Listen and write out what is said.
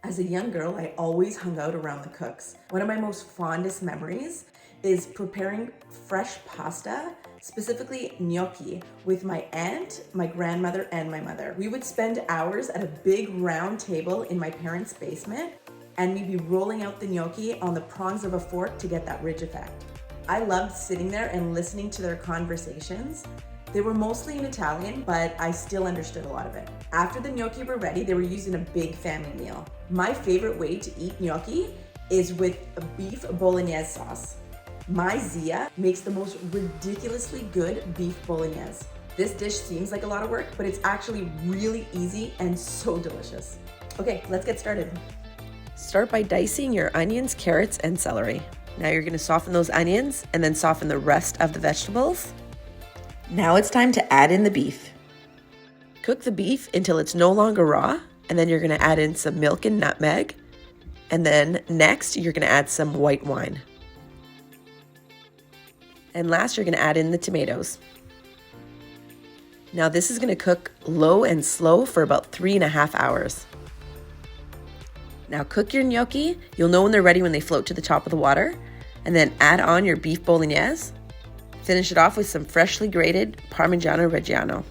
As a young girl, I always hung out around the cooks. One of my most fondest memories is preparing fresh pasta, specifically gnocchi, with my aunt, my grandmother, and my mother. We would spend hours at a big round table in my parents' basement, and we'd be rolling out the gnocchi on the prongs of a fork to get that ridge effect. I loved sitting there and listening to their conversations. They were mostly in Italian, but I still understood a lot of it. After the gnocchi were ready, they were used in a big family meal. My favorite way to eat gnocchi is with a beef Bolognese sauce. My Zia makes the most ridiculously good beef Bolognese. This dish seems like a lot of work, but it's actually really easy and so delicious. Okay, let's get started. Start by dicing your onions, carrots, and celery. Now you're gonna soften those onions and then soften the rest of the vegetables. Now it's time to add in the beef. Cook the beef until it's no longer raw, and then you're gonna add in some milk and nutmeg. And then next, you're gonna add some white wine. And last, you're gonna add in the tomatoes. Now this is gonna cook low and slow for about 3.5 hours. Now cook your gnocchi. You'll know when they're ready when they float to the top of the water. And then add on your beef bolognese. Finish it off with some freshly grated Parmigiano Reggiano.